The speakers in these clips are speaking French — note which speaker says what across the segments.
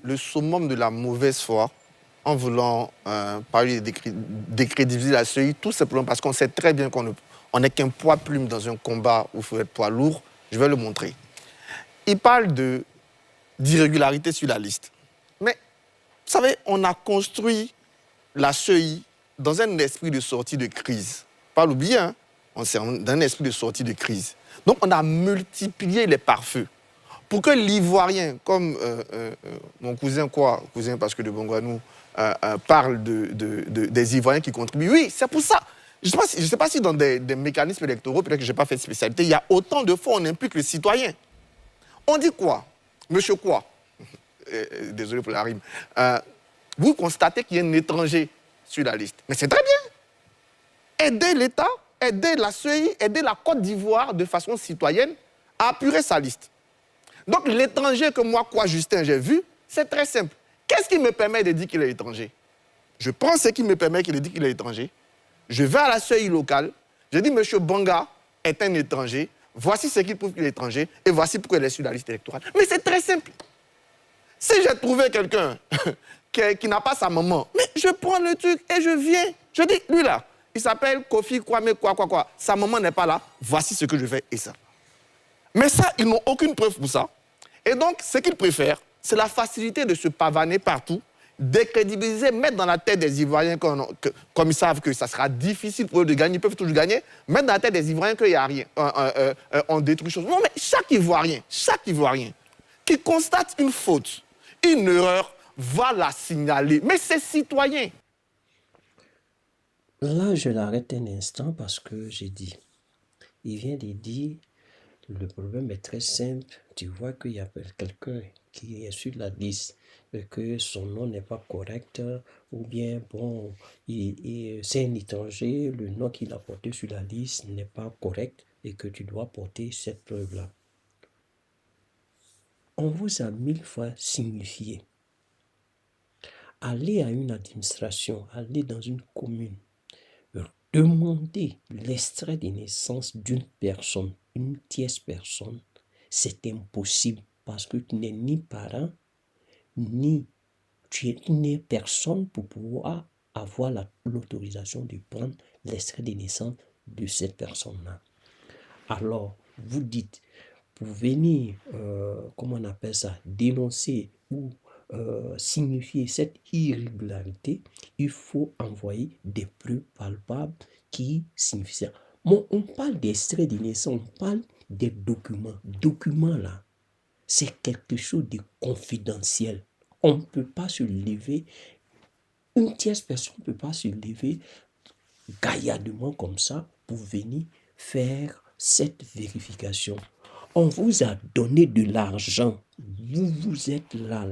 Speaker 1: le summum de la mauvaise foi en voulant parler de décrédibiliser la CEI, tout simplement parce qu'on sait très bien qu'on n'est qu'un poids plume dans un combat où il faut être poids lourd. Je vais le montrer. Il parle d'irrégularité sur la liste. Mais, vous savez, on a construit la CEI dans un esprit de sortie de crise. Pas l'oublier, hein? Dans un esprit de sortie de crise. Donc, on a multiplié les pare-feux. Pour que l'Ivoirien, comme mon cousin, cousin parce que de Bongouanou, parle des Ivoiriens qui contribuent. Oui, c'est pour ça. Je ne sais pas si dans des mécanismes électoraux, peut-être que je n'ai pas fait de spécialité, il y a autant de fois où on implique le citoyen. On dit quoi? Monsieur quoi? Désolé pour la rime. Vous constatez qu'il y a un étranger sur la liste. Mais c'est très bien. Aider l'État, aider la CEI, aider la Côte d'Ivoire de façon citoyenne à apurer sa liste. Donc l'étranger que moi, Justin, j'ai vu, c'est très simple. Qu'est-ce qui me permet de dire qu'il est étranger? Je prends ce qui me permet de dire qu'il est étranger. Je vais à la CEI locale. Je dis, monsieur Banga est un étranger. Voici ce qui prouve qu'il est étranger. Et voici pourquoi il est sur la liste électorale. Mais c'est très simple. Si j'ai trouvé quelqu'un qui n'a pas sa maman, mais je prends le truc et je viens. Je dis, lui là, il s'appelle Kofi Kwame quoi. Sa maman n'est pas là. Voici ce que je fais et ça. Mais ça, ils n'ont aucune preuve pour ça. Et donc, ce qu'ils préfèrent, c'est la facilité de se pavaner partout, décrédibiliser, mettre dans la tête des Ivoiriens, comme ils savent que ça sera difficile pour eux de gagner, ils peuvent toujours gagner, mettre dans la tête des Ivoiriens qu'il n'y a rien, on détruit choses. Non, mais chaque Ivoirien qui constate une faute, une erreur, va la signaler. Mais c'est citoyen.
Speaker 2: Là, je l'arrête un instant parce que j'ai dit, il vient de dire, le problème est très simple. Tu vois qu'il y a quelqu'un qui est sur la liste et que son nom n'est pas correct, ou bien, bon, c'est un étranger, le nom qu'il a porté sur la liste n'est pas correct et que tu dois porter cette preuve-là. On vous a 1000 fois signifié. Allez à une administration, allez dans une commune, demander l'extrait de naissance d'une personne, une tierce personne, c'est impossible parce que tu n'es ni parent, ni tu n'es personne pour pouvoir avoir l'autorisation de prendre l'extrait de naissance de cette personne-là. Alors, vous dites, pour venir, comment on appelle ça, dénoncer ou signifier cette irrégularité, il faut envoyer des preuves palpables qui signifient ça. Bon, on parle d'extrait de naissance, on parle des documents. Documents là, c'est quelque chose de confidentiel. On ne peut pas se lever, une tierce personne ne peut pas se lever gaillardement comme ça pour venir faire cette vérification. On vous a donné de l'argent, vous êtes là.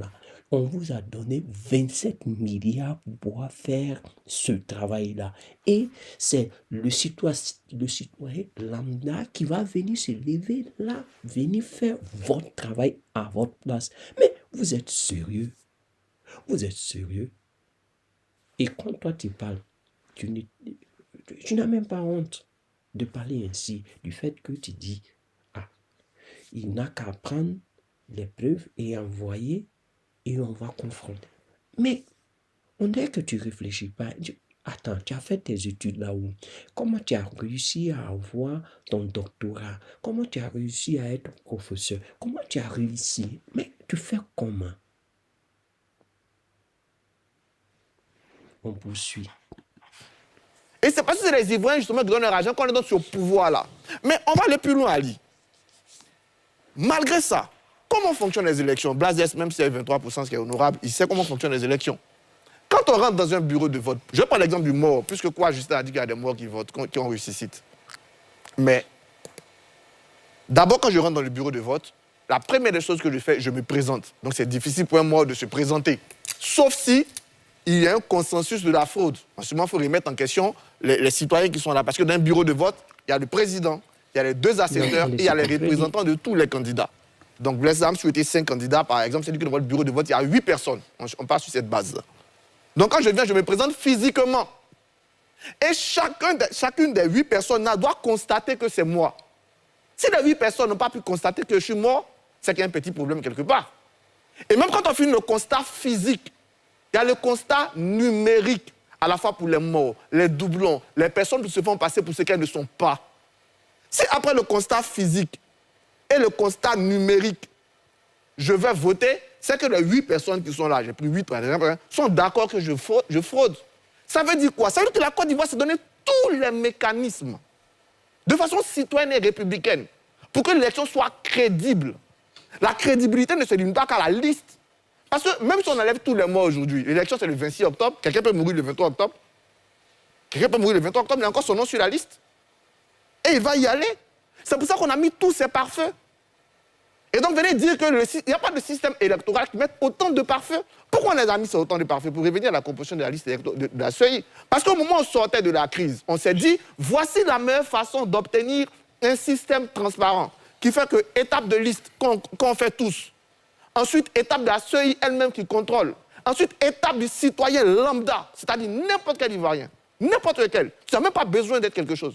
Speaker 2: On vous a donné 27 milliards pour pouvoir faire ce travail-là. Et c'est le citoyen lambda qui va venir se lever là, venir faire votre travail à votre place. Mais vous êtes sérieux? Vous êtes sérieux? Et quand toi tu parles, tu n'as même pas honte de parler ainsi, du fait que tu dis, il n'a qu'à prendre les preuves et envoyer et on va confronter. Mais on dirait que tu ne réfléchis pas. Attends, tu as fait tes études là-haut. Comment tu as réussi à avoir ton doctorat? Comment tu as réussi à être professeur? Comment tu as réussi? Mais tu fais comment? On poursuit.
Speaker 1: Et c'est parce que c'est les Ivoiriens justement qui donnent leur argent qu'on les donne ce pouvoir-là. Mais on va aller plus loin, Ali. Malgré ça, comment fonctionnent les élections? Blaise, même si c'est 23%, ce qui est honorable, il sait comment fonctionnent les élections. Quand on rentre dans un bureau de vote, je prends l'exemple du mort, puisque Justin a dit qu'il y a des morts qui votent, qui ont ressuscité. Mais d'abord, quand je rentre dans le bureau de vote, la première des choses que je fais, je me présente. Donc c'est difficile pour un mort de se présenter. Sauf si il y a un consensus de la fraude. Ensuite, il faut remettre en question les citoyens qui sont là. Parce que dans un bureau de vote, il y a le président, il y a les deux assesseurs et il y a les représentants de tous les candidats. Donc, Blaise Am souhaitait 5 candidats, par exemple, c'est-à-dire que dans le bureau de vote, il y a 8 personnes. On part sur cette base-là. Donc, quand je viens, je me présente physiquement. Et chacune des 8 personnes là doit constater que c'est moi. Si les 8 personnes n'ont pas pu constater que je suis mort, c'est qu'il y a un petit problème quelque part. Et même quand on fait le constat physique, il y a le constat numérique, à la fois pour les morts, les doublons, les personnes qui se font passer pour ce qu'elles ne sont pas. Si après le constat physique et le constat numérique, je vais voter, c'est que les 8 personnes qui sont là, j'ai pris 8 par exemple, sont d'accord que je fraude. Ça veut dire quoi? Ça veut dire que la Côte d'Ivoire s'est donné tous les mécanismes, de façon citoyenne et républicaine, pour que l'élection soit crédible. La crédibilité ne se limite pas qu'à la liste. Parce que même si on enlève tous les mois aujourd'hui, l'élection c'est le 26 octobre, quelqu'un peut mourir le 23 octobre, quelqu'un peut mourir le 23 octobre, il a encore son nom sur la liste. Et il va y aller. C'est pour ça qu'on a mis tous ces pare-feux. Et donc venez dire qu'il n'y a pas de système électoral qui mette autant de pare-feux. Pourquoi on les a mis sur autant de pare-feux? Pour revenir à la composition de la liste de la CEI. Parce qu'au moment où on sortait de la crise, on s'est dit, voici la meilleure façon d'obtenir un système transparent qui fait que étape de liste qu'on fait tous. Ensuite, étape de la CEI elle-même qui contrôle. Ensuite, étape du citoyen lambda, c'est-à-dire n'importe quel Ivoirien, n'importe lequel. Tu n'as même pas besoin d'être quelque chose.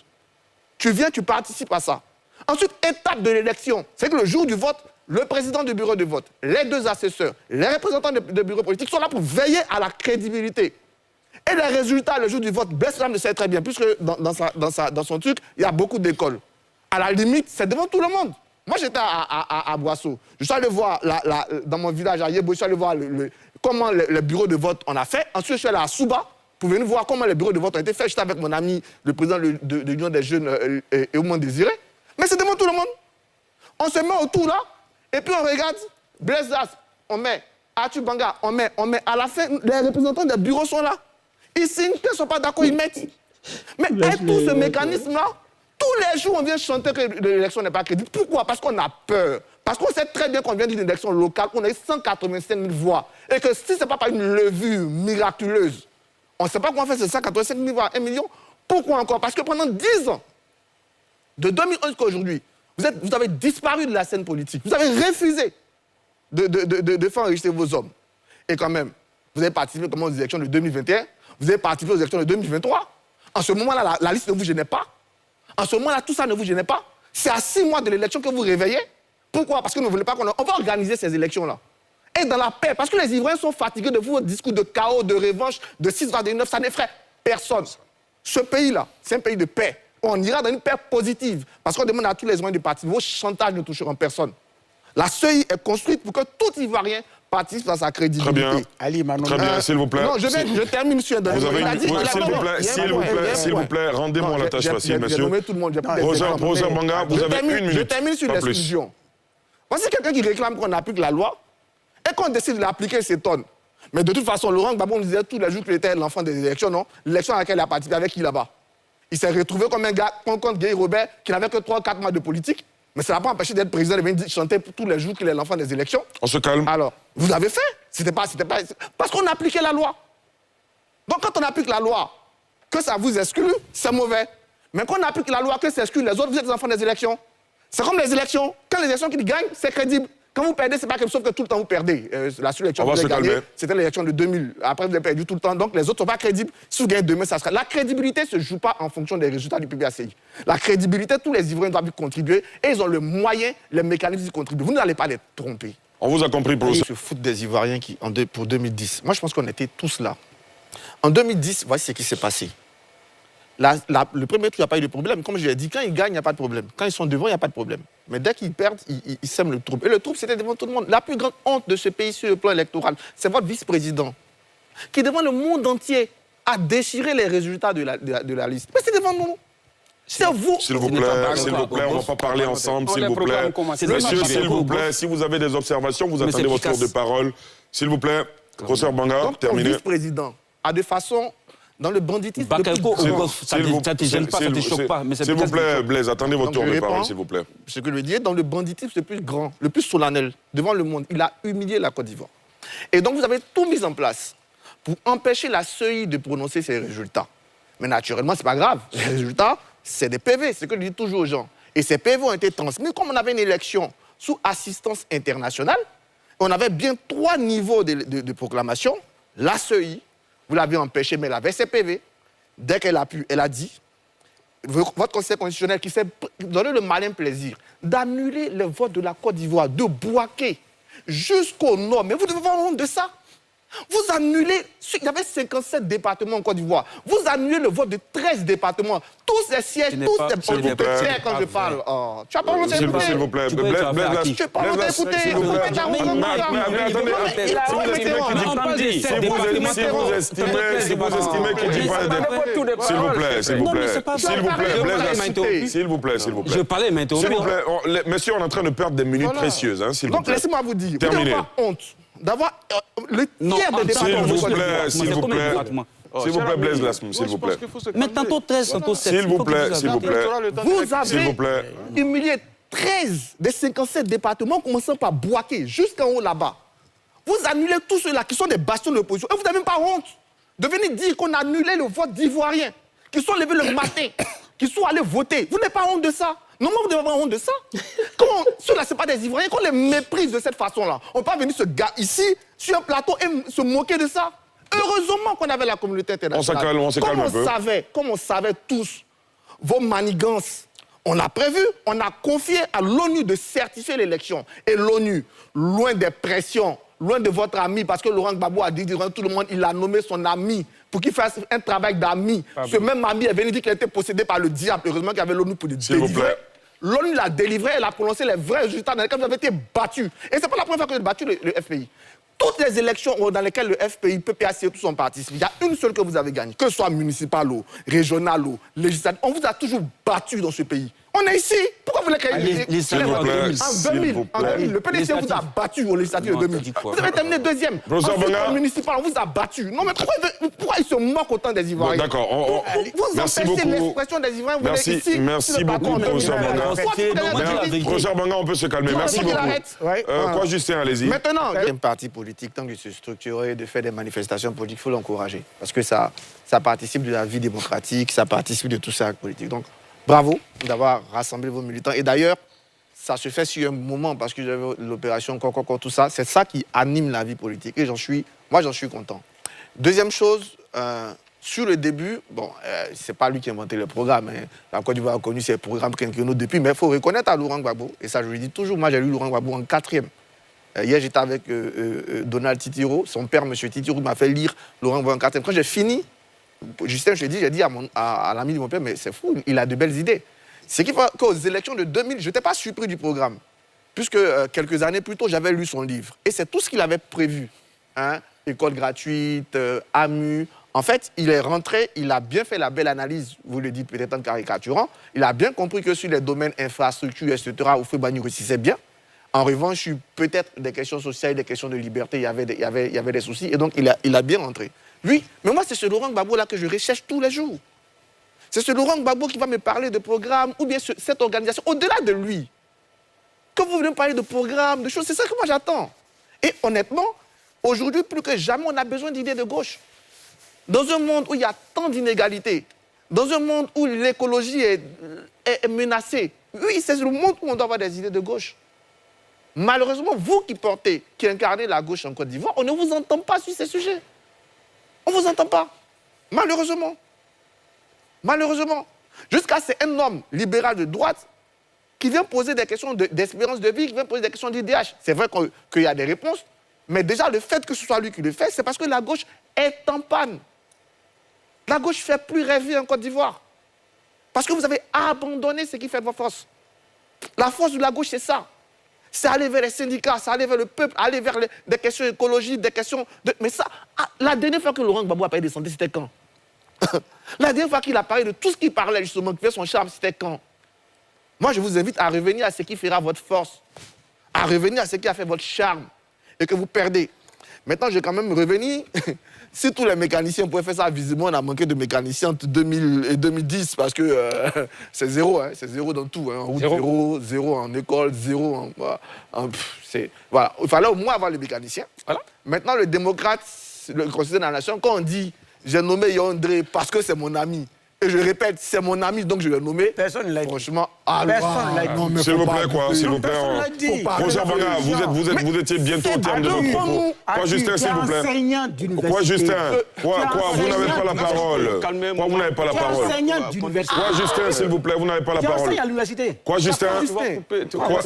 Speaker 1: Tu viens, tu participes à ça. Ensuite, étape de l'élection. C'est que le jour du vote, le président du bureau de vote, les 2 assesseurs, les représentants de bureaux politiques sont là pour veiller à la crédibilité. Et les résultats, le jour du vote, Beslam le sait très bien, puisque dans son truc, il y a beaucoup d'écoles. À la limite, c'est devant tout le monde. Moi, j'étais à Boisseau. Je suis allé voir, dans mon village, à Yebo, je suis allé voir comment le bureau de vote on a fait. Ensuite, je suis allé à Souba pour venir voir comment les bureaux de vote ont été faits. J'étais avec mon ami, le président de l'Union des jeunes et au moins désiré. Mais c'est devant tout le monde. On se met autour là, et puis on regarde, Blaise Das, on met, Arthur Banga, on met. À la fin, les représentants des bureaux sont là. Ils signent, qu'ils ne sont pas d'accord, ils mettent. Mais avec tout ce mécanisme-là, tous les jours, on vient chanter que l'élection n'est pas crédible. Pourquoi? Parce qu'on a peur. Parce qu'on sait très bien qu'on vient d'une élection locale, qu'on a eu 185 000 voix. Et que si ce n'est pas par une levure miraculeuse, on ne sait pas comment faire ces 185 000 voix, 1 million. Pourquoi encore? Parce que pendant 10 ans, de 2011 jusqu'à aujourd'hui, vous avez disparu de la scène politique. Vous avez refusé de faire enregistrer vos hommes. Et quand même, vous avez participé aux élections de 2021, vous avez participé aux élections de 2023. En ce moment-là, la liste ne vous gênait pas. En ce moment-là, tout ça ne vous gênait pas. C'est à 6 mois de l'élection que vous réveillez. Pourquoi? Parce que vous ne voulez pas qu'on va organiser ces élections-là. Et dans la paix, parce que les Ivoiriens sont fatigués de vos discours de chaos, de revanche, de 6,9, ça n'effraie personne. Ce pays-là, c'est un pays de paix. On ira dans une paix positive. Parce qu'on demande à tous les Ivoiriens de participer. Vos chantages ne toucheront personne. La CEI est construite pour que tout Ivoirien participe à sa crédibilité.
Speaker 3: Très bien.
Speaker 4: Ali,
Speaker 3: Très bien, s'il vous plaît.
Speaker 1: Non, je termine, monsieur.
Speaker 3: S'il vous plaît, rendez-moi la tâche facile, monsieur.
Speaker 1: J'ai nommé tout le monde.
Speaker 3: Professeur Banga, vous avez 1 minute.
Speaker 1: Je termine sur l'exclusion. Voici quelqu'un qui réclame qu'on applique la loi et qu'on décide de l'appliquer, il s'étonne. Mais de toute façon, Laurent Gbagbo nous disait tous les jours qu'il était l'enfant des élections, non? L'élection à laquelle il a participé avec qui là-bas? Il s'est retrouvé comme un gars contre Guy Robert qui n'avait que 3-4 mois de politique. Mais ça n'a pas empêché d'être président et de venir chanter tous les jours qu'il est l'enfant des élections.
Speaker 3: On se calme.
Speaker 1: Alors, vous avez fait. C'était pas... Parce qu'on a appliqué la loi. Donc quand on applique la loi, que ça vous exclut, c'est mauvais. Mais quand on applique la loi, que ça exclut les autres, vous êtes les enfants des élections. C'est comme les élections. Quand les élections qui gagnent, c'est crédible. Quand vous perdez, c'est pas comme sauf que tout le temps vous perdez. La seule élection que vous avez gagnée, c'était l'élection de 2000. Après, vous avez perdu tout le temps. Donc les autres ne sont pas crédibles. Si vous gagnez demain, ça sera. La crédibilité ne se joue pas en fonction des résultats du PBACI. La crédibilité, tous les Ivoiriens doivent y contribuer et ils ont le moyen, les mécanismes d'y contribuer. Vous n'allez pas les tromper.
Speaker 3: On vous a compris, professeur.
Speaker 1: Se foutent des Ivoiriens pour 2010. Moi, je pense qu'on était tous là. En 2010, voici ce qui s'est passé. Le premier tour, il n'y a pas eu de problème. Comme je l'ai dit, quand ils gagnent, il n'y a pas de problème. Quand ils sont devant, il n'y a pas de problème. Mais dès qu'ils perdent, ils sèment le trouble. Et le trouble, c'était devant tout le monde. La plus grande honte de ce pays sur le plan électoral, c'est votre vice-président, qui, devant le monde entier, a déchiré les résultats de la liste. Mais c'est devant nous. C'est vous.
Speaker 3: S'il vous plaît, on ne va pas parler ensemble, s'il vous plaît. Messieurs, s'il vous plaît, si vous avez des observations, vous attendez votre tour de parole. S'il vous plaît, professeur Banga, terminez.
Speaker 1: Le vice-président a de façon... Dans le banditisme...
Speaker 4: ça ne te gêne pas, ça ne te choque pas.
Speaker 3: S'il vous plaît, Blaise, attendez votre tour de parole, s'il vous plaît.
Speaker 1: Ce que je veux dire, dans le banditisme le plus grand, le plus solennel, devant le monde, il a humilié la Côte d'Ivoire. Et donc, vous avez tout mis en place pour empêcher la CEI de prononcer ses résultats. Mais naturellement, ce n'est pas grave. Les résultats, c'est des PV, c'est ce que je dis toujours aux gens. Et ces PV ont été transmis. Comme on avait une élection sous assistance internationale, on avait bien 3 niveaux de proclamation. La CEI, vous l'avez empêché, mais elle avait ses PV. Dès qu'elle a pu, elle a dit, votre Conseil constitutionnel qui s'est donné le malin plaisir d'annuler le vote de la Côte d'Ivoire, de boaquer, jusqu'au nord. Mais vous devez avoir honte de ça. Vous annulez, il y avait 57 départements en Côte d'Ivoire. Vous annulez le vote de 13 départements. Tous les sièges, tous les...
Speaker 3: S'il vous plaît.
Speaker 1: Quand je parle. Oh, tu as pas honte d'écouter.
Speaker 3: S'il vous plaît.
Speaker 1: Tu n'as pas honte d'écouter.
Speaker 3: S'il vous plaît. Si vous estimez qu'il dit pas... S'il vous plaît.
Speaker 4: Je parlais maintenant.
Speaker 3: S'il vous plaît. Messieurs, on est en train de perdre des minutes précieuses.
Speaker 1: Donc, laissez-moi vous dire. Vous n'avez pas honte d'avoir le tiers des départements.
Speaker 3: S'il vous plaît, Blaise Lasme, s'il vous plaît.
Speaker 4: Mais tantôt 13, tantôt 7.
Speaker 3: S'il vous plaît.
Speaker 1: Vous avez humilié 13 des 57 départements, commençant par Bouaké, jusqu'en haut là-bas. Vous annulez tous ceux-là qui sont des bastions de l'opposition. Et vous n'avez même pas honte de venir dire qu'on a annulé le vote d'Ivoiriens, qui sont levés le matin, qui sont allés voter. Vous n'avez pas honte de ça? Non, vous devez avoir honte de ça. Ceux-là, ce n'est pas des Ivoiriens, qu'on les méprise de cette façon-là. On ne peut pas venir se gars ici, sur un plateau, et se moquer de ça. Heureusement qu'on avait la communauté internationale.
Speaker 3: On s'est calme un peu.
Speaker 1: Comme on savait tous vos manigances, on a prévu, on a confié à l'ONU de certifier l'élection. Et l'ONU, loin des pressions, loin de votre ami, parce que Laurent Gbagbo a dit devant tout le monde, il a nommé son ami pour qu'il fasse un travail d'ami. Ce même ami est venu dire qu'il était possédé par le diable. Heureusement qu'il y avait l'ONU pour le délivrer. L'ONU l'a délivré, elle a prononcé les vrais résultats dans lesquels vous avez été battus. Et ce n'est pas la première fois que vous avez battu le FPI. Toutes les élections dans lesquelles le FPI, PPAC et tous ont participé, il y a une seule que vous avez gagnée, que ce soit municipale ou régionale ou législative. On vous a toujours battu dans ce pays. On est ici. Pourquoi vous voulez créer
Speaker 3: En
Speaker 1: 2000, le PDC vous a battu au législatif de 2000. Vous avez terminé deuxième. En municipal, on vous a battu. Non, mais pourquoi ils se moquent autant des Ivoiriens?
Speaker 3: D'accord.
Speaker 1: Vous empêchez l'expression des Ivoiriens.
Speaker 3: Merci beaucoup, professeur Banga. Professeur Banga, on peut se calmer. Merci beaucoup. Quoi, Justin, allez-y.
Speaker 1: Maintenant, un parti politique, tant qu'il se structure et de faire des manifestations politiques, il faut l'encourager. Parce que ça participe de la vie démocratique, ça participe de tout ça politique. Donc, bravo d'avoir rassemblé vos militants. Et d'ailleurs, ça se fait sur un moment, parce que j'avais l'opération Kokoko, tout ça. C'est ça qui anime la vie politique. Et j'en suis content. Deuxième chose, sur le début, bon, c'est pas lui qui a inventé le programme. Hein. La Côte d'Ivoire a connu ses programmes quinquennaux depuis, mais il faut reconnaître à Laurent Gbagbo, et ça je lui dis toujours, moi j'ai lu Laurent Gbagbo en 4e. Hier j'étais avec Donald Titiro, son père, M. Titiro, m'a fait lire Laurent Gbagbo en 4e. Quand j'ai fini, Justin, j'ai dit à l'ami de mon père, mais c'est fou, il a de belles idées. C'est qu'il faut qu'aux élections de 2000, je n'étais pas surpris du programme, puisque quelques années plus tôt, j'avais lu son livre. Et c'est tout ce qu'il avait prévu. Hein? École gratuite, AMU. En fait, il est rentré, il a bien fait la belle analyse, vous le dites peut-être en caricaturant. Il a bien compris que sur les domaines infrastructure, etc., où Fébani réussissait bien. En revanche, sur peut-être des questions sociales, des questions de liberté, il y avait des soucis. Et donc, il a bien rentré. Lui, mais moi, c'est ce Laurent Gbagbo-là que je recherche tous les jours. C'est ce Laurent Gbagbo qui va me parler de programmes, ou bien cette organisation, au-delà de lui. Que vous venez me parler de programmes, de choses, c'est ça que moi j'attends. Et honnêtement, aujourd'hui, plus que jamais, on a besoin d'idées de gauche. Dans un monde où il y a tant d'inégalités, dans un monde où l'écologie est menacée, oui, c'est le monde où on doit avoir des idées de gauche. Malheureusement, vous qui incarnez la gauche en Côte d'Ivoire, on ne vous entend pas sur ces sujets. On ne vous entend pas. Malheureusement. Malheureusement. Jusqu'à c'est un homme libéral de droite qui vient poser des questions d'espérance de vie, qui vient poser des questions d'IDH. C'est vrai qu'il y a des réponses, mais déjà le fait que ce soit lui qui le fait, c'est parce que la gauche est en panne. La gauche ne fait plus rêver en Côte d'Ivoire. Parce que vous avez abandonné ce qui fait votre force. La force de la gauche, c'est ça. C'est aller vers les syndicats, c'est aller vers le peuple, aller vers des questions écologiques, des questions... Mais ça, la dernière fois que Laurent Gbagbo a parlé de santé, c'était quand? La dernière fois qu'il a parlé de tout ce qu'il parlait, justement, qui fait son charme, c'était quand? Moi, je vous invite à revenir à ce qui fera votre force, à revenir à ce qui a fait votre charme, et que vous perdez. Maintenant, je vais quand même revenir. Si tous les mécaniciens pouvaient faire ça, visiblement, on a manqué de mécaniciens entre 2000 et 2010, parce que c'est zéro, hein, c'est zéro dans tout. Hein. En route, zéro en école, zéro voilà. Il fallait au moins avoir les mécaniciens. Voilà. Maintenant, le démocrate, le conseiller de la nation, quand on dit « j'ai nommé Yandré parce que c'est mon ami », et je répète, c'est mon ami, donc je l'ai nommé.
Speaker 5: Personne ne l'a dit.
Speaker 1: Franchement,
Speaker 5: Personne ne l'a dit.
Speaker 3: S'il vous plaît, quoi, s'il vous plaît.
Speaker 5: Personne l'a dit.
Speaker 3: Professeur Banga, vous étiez bientôt au terme de vos propos. Quoi, Justin, s'il vous plaît.
Speaker 5: Enseignant d'université.
Speaker 3: Quoi, Justin? Quoi, vous n'avez pas la parole?
Speaker 4: Calmez-moi.
Speaker 3: Quoi, vous n'avez pas la parole?
Speaker 5: Enseignant d'université.
Speaker 3: Quoi, Justin, s'il vous plaît, vous n'avez pas la
Speaker 5: Tu
Speaker 3: parole?
Speaker 5: enseignes à l'université.
Speaker 3: Quoi, Justin?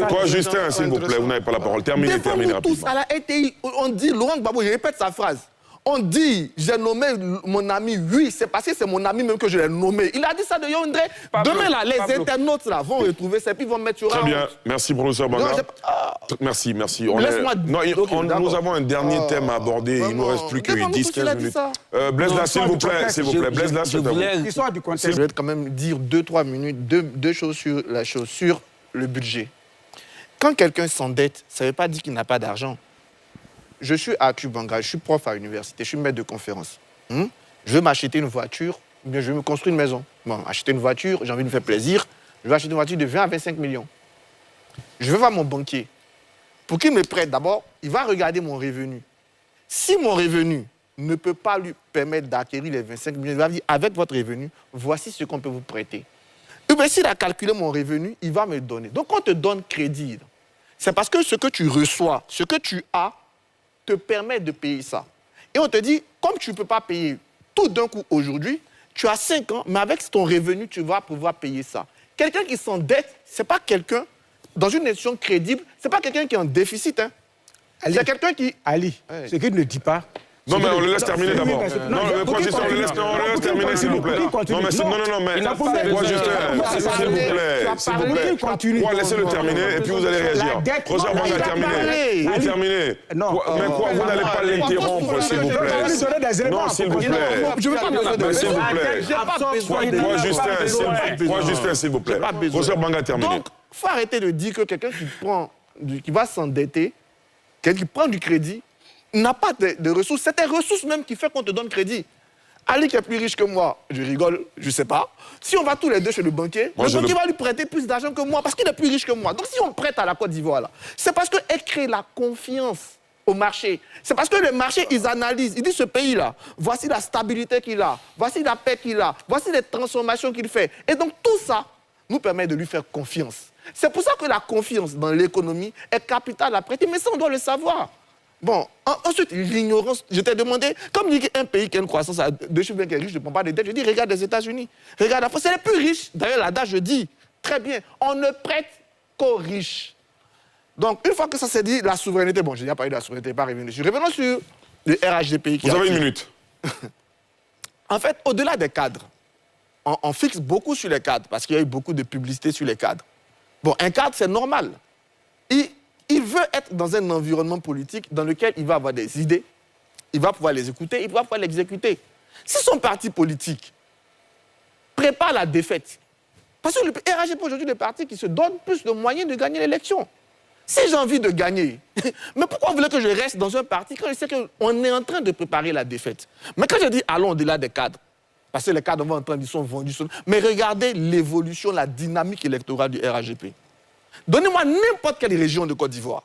Speaker 3: Quoi, Justin, s'il vous plaît, vous n'avez pas la parole. Terminez
Speaker 1: Devant-nous tous,
Speaker 3: rapidement.
Speaker 1: à la RTI, on dit, Laurent Gbagbo, je répète sa phrase. On dit, j'ai nommé mon ami, oui, c'est parce que c'est mon ami même que je l'ai nommé. Il a dit ça de Yondré. Demain, là, les internautes là, vont retrouver ça, puis vont mettre sur
Speaker 3: Très bien, merci professeur Banga. Merci.
Speaker 1: Laisse-moi
Speaker 3: Nous avons un dernier thème à aborder, il ne nous reste plus que 10-15 minutes. Blaise là, s'il vous plaît, Blaise là, s'il vous plaît.
Speaker 5: L'histoire du contexte.
Speaker 1: Je vais quand même dire 2-3 minutes, deux choses sur la chose, sur le budget. Quand quelqu'un s'endette, ça ne veut pas dire qu'il n'a pas d'argent. Je suis à Kubanga, je suis prof à l'université, je suis maître de conférence. Je veux m'acheter une voiture, ou bien je veux me construire une maison. Bon, acheter une voiture, j'ai envie de me faire plaisir. Je vais acheter une voiture de 20 à 25 millions. Je vais voir mon banquier. Pour qu'il me prête, d'abord, il va regarder mon revenu. Si mon revenu ne peut pas lui permettre d'acquérir les 25 millions, il va dire, avec votre revenu, voici ce qu'on peut vous prêter. Et bien, s'il a calculé mon revenu, il va me donner. Donc, on te donne crédit. C'est parce que ce que tu reçois, ce que tu as, te permet de payer ça. Et on te dit, comme tu ne peux pas payer tout d'un coup aujourd'hui, tu as 5 ans, mais avec ton revenu, tu vas pouvoir payer ça. Quelqu'un qui s'endette, ce n'est pas quelqu'un, dans une institution crédible, ce n'est pas quelqu'un qui est en déficit. Hein. C'est quelqu'un qui...
Speaker 5: Ali, ce qu'il ne dit pas...
Speaker 3: Non, mais on le laisse terminer d'abord. Non, quoi, Justin, on le laisse terminer, s'il vous plaît. Non, quoi, Justin, s'il vous plaît. Quoi, laissez-le terminer, et puis vous allez réagir. Professeur Banga, terminez. Mais quoi, vous n'allez pas l'interrompre, s'il vous plaît. Non, s'il vous plaît.
Speaker 1: Je ne veux pas besoin de...
Speaker 3: S'il vous plaît.
Speaker 1: J'ai pas besoin de...
Speaker 3: Quoi, Justin, s'il vous plaît. Professeur Banga, terminez.
Speaker 1: Donc, il faut arrêter de dire que quelqu'un qui va s'endetter, quelqu'un qui prend du crédit, n'a pas de ressources. C'est tes ressources même qui fait qu'on te donne crédit. Ali qui est plus riche que moi, je rigole, je ne sais pas. Si on va tous les deux chez le banquier, le banquier va lui prêter plus d'argent que moi parce qu'il est plus riche que moi. Donc si on prête à la Côte d'Ivoire, c'est parce qu'elle crée la confiance au marché. C'est parce que les marchés, ils analysent, ils disent ce pays-là, voici la stabilité qu'il a, voici la paix qu'il a, voici les transformations qu'il fait. Et donc tout ça nous permet de lui faire confiance. C'est pour ça que la confiance dans l'économie est capitale à prêter, mais ça on doit le savoir. Bon, ensuite, l'ignorance, je t'ai demandé, comme dit qu'un pays qui a une croissance de chiffres qui est riche ne prend pas de dette, je dis, regarde les États-Unis, regarde la France, c'est les plus riches. D'ailleurs, là-dedans, je dis, très bien, on ne prête qu'aux riches. Donc, une fois que ça s'est dit, la souveraineté, bon, je n'ai pas parlé de la souveraineté, pas revenu dessus. Revenons sur le RHDPI.
Speaker 3: Vous avez une minute.
Speaker 1: En fait, au-delà des cadres, on fixe beaucoup sur les cadres, parce qu'il y a eu beaucoup de publicité sur les cadres. Bon, un cadre, c'est normal. Il veut être dans un environnement politique dans lequel il va avoir des idées, il va pouvoir les écouter, il va pouvoir l'exécuter. Si son parti politique prépare la défaite, parce que le RHDP aujourd'hui est le parti qui se donne plus de moyens de gagner l'élection. Si j'ai envie de gagner, mais pourquoi vous voulez que je reste dans un parti quand je sais qu'on est en train de préparer la défaite? Mais quand je dis allons au-delà des cadres, parce que les cadres vont entendre, ils sont vendus, mais regardez l'évolution, la dynamique électorale du RHDP. Donnez-moi n'importe quelle région de Côte d'Ivoire,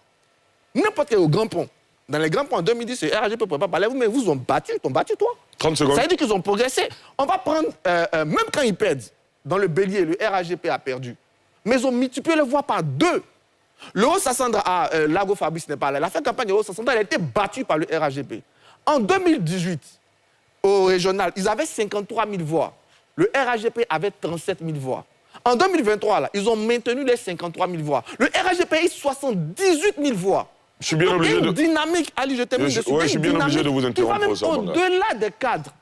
Speaker 1: n'importe quel au Grand Pont. Dans les Grands Ponts, en 2010, le RHDP ne pourrait pas parler, mais ils vous ont battu, ils t'ont battu, toi.
Speaker 3: 30 secondes.
Speaker 1: Ça veut dire qu'ils ont progressé. On va prendre, même quand ils perdent, dans le bélier, le RHDP a perdu. Mais ils ont multiplié le voix par 2. Le Haut-Sassandra à Lago Fabrice n'est pas là. La fin de campagne de Haut-Sassandra, elle a été battue par le RHDP. En 2018, au régional, ils avaient 53 000 voix. Le RHDP avait 37 000 voix. En 2023, là, ils ont maintenu les 53 000 voix. Le RHDP a eu 78 000 voix.
Speaker 3: Je suis bien obligé de...
Speaker 1: dynamique, Ali, je termine dessus.
Speaker 3: Oui, je suis bien obligé de vous interrompre.
Speaker 1: Qui va même au-delà des cadres.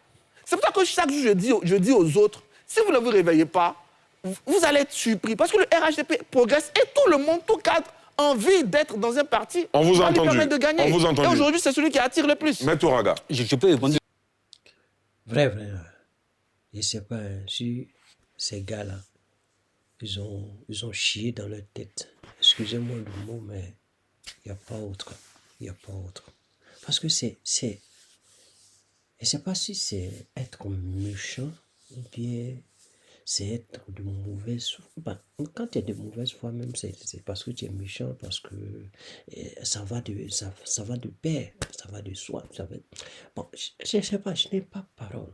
Speaker 1: C'est pour ça que chaque jour, je dis aux autres, si vous ne vous réveillez pas, vous allez être surpris. Parce que le RHDP progresse et tout le monde, tout cadre, a envie d'être dans un parti.
Speaker 3: On vous a
Speaker 1: entendu.
Speaker 3: entendu.
Speaker 1: De gagner.
Speaker 3: On vous a entendu.
Speaker 1: Et aujourd'hui, c'est celui qui attire le plus.
Speaker 3: Maître Ouraga.
Speaker 4: Je peux répondre.
Speaker 2: Vrai. Je ne sais pas si ces gars-là, ils ont chié dans leur tête. Excusez-moi le mot, mais il n'y a pas autre. Il n'y a pas autre. Parce que c'est... Je ne sais pas si c'est être méchant ou bien c'est être de mauvaise foi. Ben, quand tu es de mauvaise foi, même, c'est parce que tu es méchant, parce que ça va de pair, ça va de soi. Bon, je ne sais pas, je n'ai pas parole.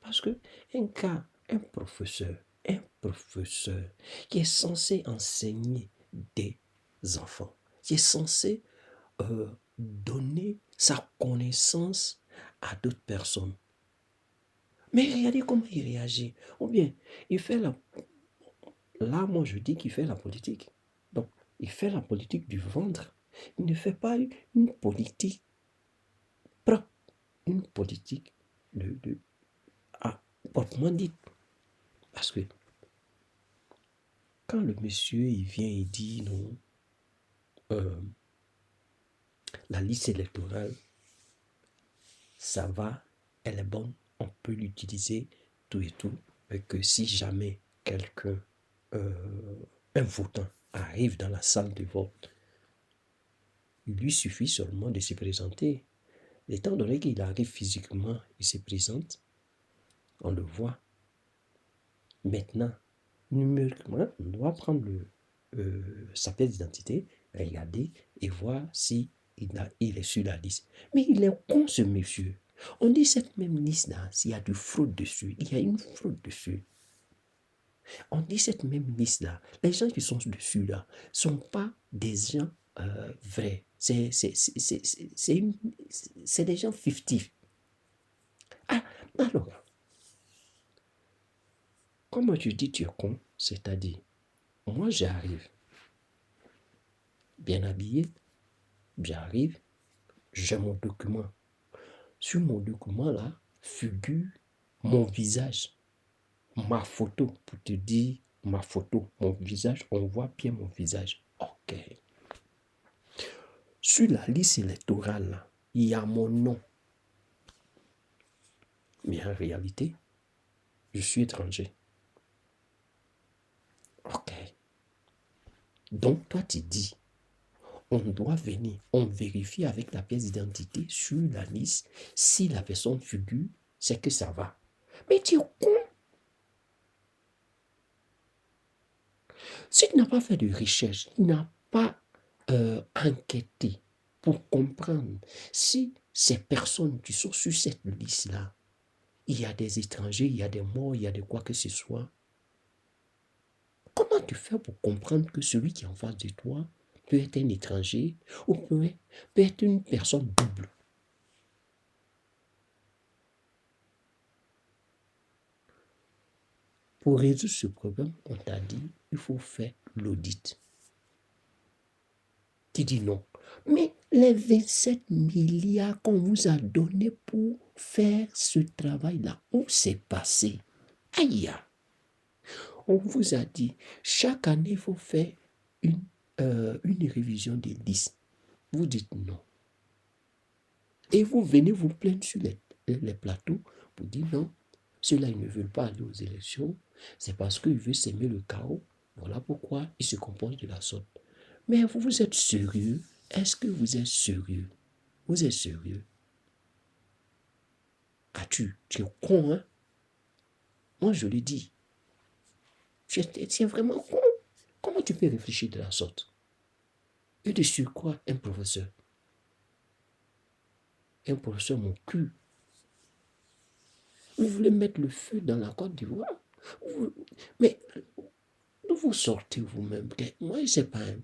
Speaker 2: Parce que un gars un professeur qui est censé enseigner des enfants, qui est censé donner sa connaissance à d'autres personnes. Mais regardez comment il réagit. Ou bien, il fait la... Là, moi, je dis qu'il fait la politique. Donc, il fait la politique du ventre. Il ne fait pas une politique propre, une politique proprement dite. Parce que quand le monsieur, il vient et dit non, la liste électorale, ça va, elle est bonne, on peut l'utiliser, tout et tout, mais que si jamais quelqu'un, un votant, arrive dans la salle de vote, il lui suffit seulement de se présenter. Étant donné qu'il arrive physiquement, il se présente, on le voit. Maintenant, numériquement, on doit prendre sa pièce d'identité, regarder et voir si il est sur la liste. Mais il est con, ce monsieur. On dit cette même liste-là, s'il y a du fraude dessus, il y a une fraude dessus. On dit cette même liste-là, les gens qui sont dessus-là ne sont pas des gens vrais. C'est des gens fictifs. Ah, alors, comment tu dis tu es con, c'est-à-dire, moi j'arrive, bien habillé, j'arrive, j'ai mon document. Sur mon document là, figure mon visage, ma photo, pour te dire ma photo, mon visage, on voit bien mon visage. Ok. Sur la liste électorale là, il y a mon nom. Mais en réalité, je suis étranger. Ok. Donc toi tu dis, on doit venir, on vérifie avec la pièce d'identité sur la liste, si la personne figure, c'est que ça va. Mais tu es con. Si tu n'as pas fait de recherche, tu n'as pas enquêté pour comprendre si ces personnes qui sont sur cette liste-là, il y a des étrangers, il y a des morts, il y a de quoi que ce soit. Comment tu fais pour comprendre que celui qui est en face de toi peut être un étranger ou peut être une personne double? Pour résoudre ce problème, on t'a dit, il faut faire l'audit. Tu dis non. Mais les 27 milliards qu'on vous a donnés pour faire ce travail-là, où c'est passé? Aïe! On vous a dit, chaque année, il faut faire une révision des listes. Vous dites non. Et vous venez vous plaindre sur les plateaux pour dire non, ceux-là, ils ne veulent pas aller aux élections, c'est parce qu'ils veulent s'aimer le chaos. Voilà pourquoi ils se comportent de la sorte. Mais vous êtes sérieux? Est-ce que vous êtes sérieux? Vous êtes sérieux? Ah, tu es con, hein? Moi, je le dis. Tu es vraiment con. Comment tu peux réfléchir de la sorte? Et de surcroît, un professeur, mon cul. Vous voulez mettre le feu dans la Côte d'Ivoire? Mais d'où vous sortez vous-même? Moi, je ne sais pas. Hein.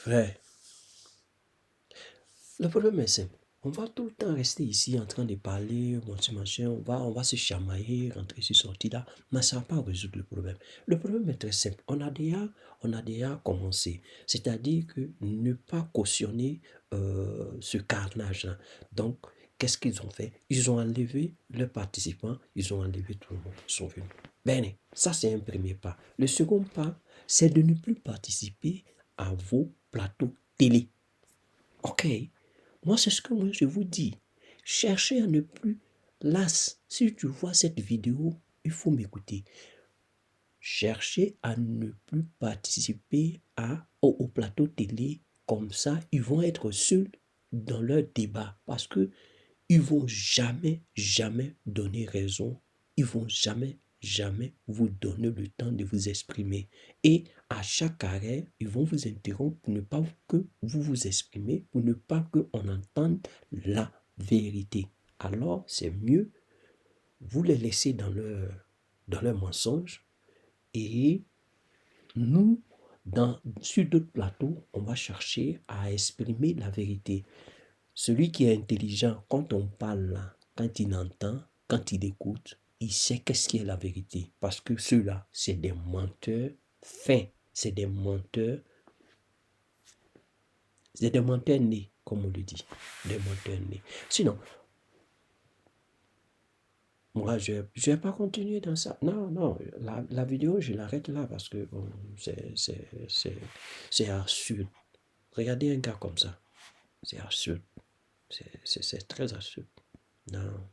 Speaker 2: Frère, le problème est simple. On va tout le temps rester ici en train de parler, machin, on va se chamailler, rentrer sur sortir là, mais ça ne va pas résoudre le problème. Le problème est très simple. On a déjà commencé. C'est-à-dire que ne pas cautionner ce carnage-là. Donc, qu'est-ce qu'ils ont fait? Ils ont enlevé leurs participants, ils ont enlevé tout le monde, ils sont venus. Ben, ça c'est un premier pas. Le second pas, c'est de ne plus participer à vos plateaux télé. Ok? Moi, c'est ce que moi je vous dis. Cherchez à ne plus... Là, si tu vois cette vidéo, il faut m'écouter. Cherchez à ne plus participer au plateau télé. Comme ça, ils vont être seuls dans leur débat. Parce que ils vont jamais donner raison. Ils vont jamais vous donner le temps de vous exprimer. Et à chaque arrêt, ils vont vous interrompre pour ne pas que vous vous exprimez, pour ne pas qu'on entende la vérité, alors c'est mieux vous les laisser dans leur mensonge et nous, sur d'autres plateaux, on va chercher à exprimer la vérité. Celui qui est intelligent, quand on parle là, quand il entend, quand il écoute, il sait qu'est-ce qui est la vérité. Parce que ceux-là, c'est des menteurs fins. C'est des menteurs nés, comme on le dit. Des menteurs nés. Sinon, moi, je ne vais pas continuer dans ça. Non, la vidéo, je l'arrête là parce que bon, c'est absurde. Regardez un gars comme ça. C'est absurde. C'est très absurde. Non.